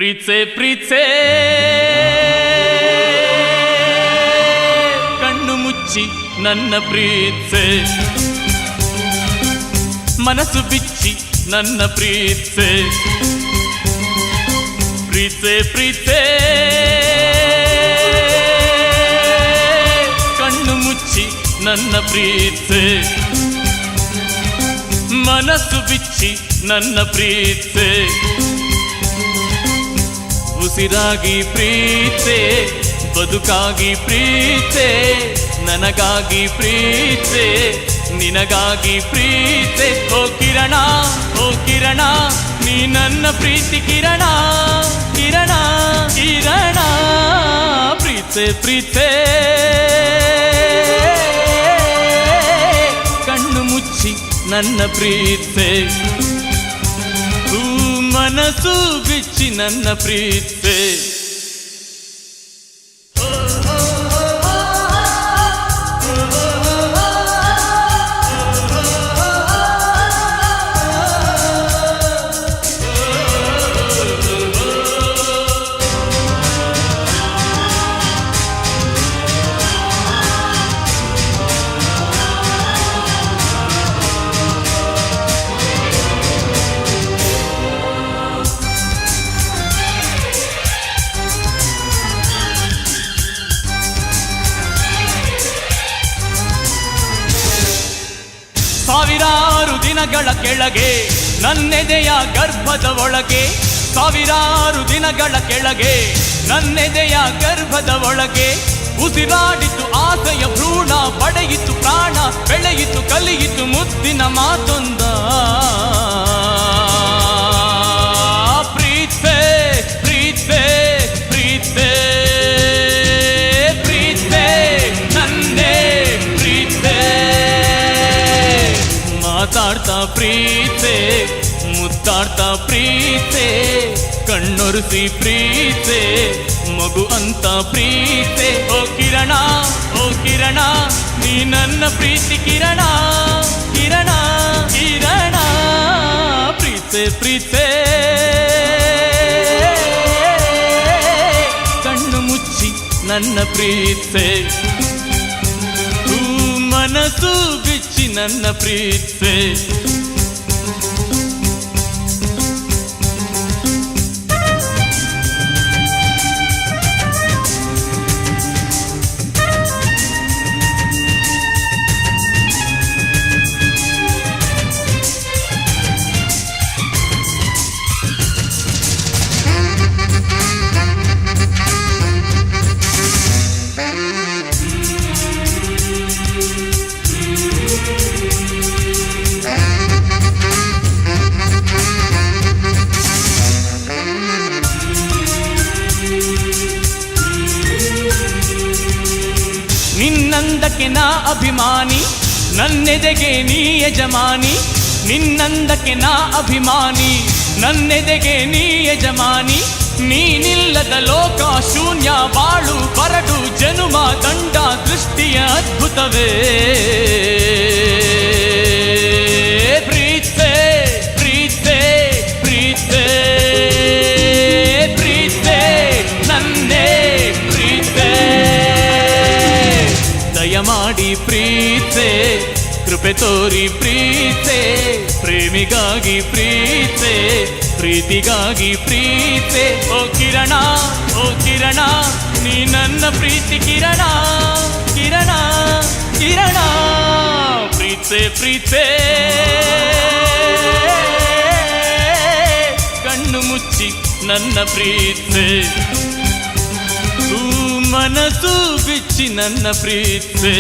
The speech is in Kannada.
ಪ್ರೀತ್ಸೆ ಪ್ರೀತ್ಸೆ ಕಣ್ಣು ಮುಚ್ಚಿ ನನ್ನ ಪ್ರೀತ್ಸೆ, ಮನಸ್ಸು ಬಿಚ್ಚಿ ನನ್ನ ಪ್ರೀತ್ಸೆ. ಪ್ರೀತ್ಸೆ ಪ್ರೀತ್ಸೆ ಕಣ್ಣು ಮುಚ್ಚಿ ನನ್ನ ಪ್ರೀತ್ಸೆ, ಮನಸ್ಸು ಬಿಚ್ಚಿ ನನ್ನ ಪ್ರೀತ್ಸೆ. ಉಸಿರಾಗಿ ಪ್ರೀತ್ಸೆ, ಬದುಕಾಗಿ ಪ್ರೀತ್ಸೆ, ನನಗಾಗಿ ಪ್ರೀತ್ಸೆ, ನಿನಗಾಗಿ ಪ್ರೀತ್ಸೆ. ಓ ಕಿರಣ, ಓ ಕಿರಣ, ನೀ ನನ್ನ ಪ್ರೀತಿ ಕಿರಣ, ಕಿರಣ ಕಿರಣ. ಪ್ರೀತ್ಸೆ ಪ್ರೀತ್ಸೆ ಕಣ್ಣು ಮುಚ್ಚಿ ನನ್ನ ಪ್ರೀತ್ಸೆ, ಮನಸ್ಸು ಬಿಚ್ಚಿ ನನ್ನ ಪ್ರೀತ್ಸೆ. ಸಾವಿರಾರು ದಿನಗಳ ಕೆಳಗೆ ನನ್ನೆದೆಯ ಗರ್ಭದ ಒಳಗೆ, ಸಾವಿರಾರು ದಿನಗಳ ಕೆಳಗೆ ನನ್ನೆದೆಯ ಗರ್ಭದ ಒಳಗೆ ಉಸಿರಾಡಿತು ಆಸೆಯ ಭ್ರೂಣ, ಪಡೆಯಿತು ಪ್ರಾಣ, ಬೆಳೆಯಿತು ಕಲಿಯಿತು ಮುದ್ದಿನ ಮಾತೊಂದ. ಪ್ರೀತ್ಸೆ ಪ್ರೀತ್ಸೆ ಪ್ರೀತ್ಸೆ ಪ್ರೀತ್ಸೆ ನನ್ನೇ ಪ್ರೀತ್ಸೆ. ಮಾತಾಡ್ತಾ ಪ್ರೀತ್ಸೆ, ಮುತ್ತಾಡ್ತಾ ಪ್ರೀತ್ಸೆ, ಕಣ್ಣೊರೆಸಿ ಪ್ರೀತ್ಸೆ, ಮಗು ಅಂತ ಪ್ರೀತ್ಸೆ. ಓ ಕಿರಣ, ಓ ಕಿರಣ, ನೀ ನನ್ನ ಪ್ರೀತಿ ಕಿರಣ, ಕಿರಣ ಕಿರಣ. ಪ್ರೀತ್ಸೆ ಪ್ರೀತ್ಸೆ ಕಣ್ಣು ಮುಚ್ಚಿ ನನ್ನ ಪ್ರೀತ್ಸೆ, ಮನಸ್ಸು ಬಿಚ್ಚಿ ನನ್ನ ಪ್ರೀತ್ಸೆ. ನಿನ್ನಂದಕ್ಕೆ ನಾ ಅಭಿಮಾನಿ, ನನ್ನೆದೆಗೆ ನೀ ಯಜಮಾನಿ. ನಿನ್ನಂದಕ್ಕೆ ನಾ ಅಭಿಮಾನಿ, ನನ್ನೆದೆಗೆ ನೀ ಯಜಮಾನಿ. ನೀನಿಲ್ಲದ ಲೋಕ ಶೂನ್ಯ, ಬಾಳು ಬರಡು ಜನುಮ ದಂಡ, ದೃಷ್ಟಿಯ ಅದ್ಭುತವೇ. ಪ್ರೀತ್ಸೆ ಪ್ರೀತ್ಸೆ ಪ್ರೀತ್ಸೆ ಪ್ರೀತ್ಸೆ ನನ್ನೇ ಪ್ರೀತ್ಸೆ. ದಯಮಾಡಿ ಪ್ರೀತ್ಸೆ, ಕೃಪೆ ತೋರಿ ಪ್ರೀತ್ಸೆ, ಪ್ರೇಮಿಗಾಗಿ ಪ್ರೀತ್ಸೆ, ಪ್ರೀತಿಗಾಗಿ ಪ್ರೀತ್ಸೆ. ಓ ಕಿರಣ, ಓ ಕಿರಣ, ನೀ ನನ್ನ ಪ್ರೀತಿ ಕಿರಣ, ಕಿರಣ ಕಿರಣ. ಪ್ರೀತ್ಸೆ ಪ್ರೀತ್ಸೆ ಕಣ್ಣು ಮುಚ್ಚಿ ನನ್ನ ಪ್ರೀತ್ಸೆ, ಮನಸ್ಸು ಬಿಚ್ಚಿ ನನ್ನ ಪ್ರೀತ್ಸೆ.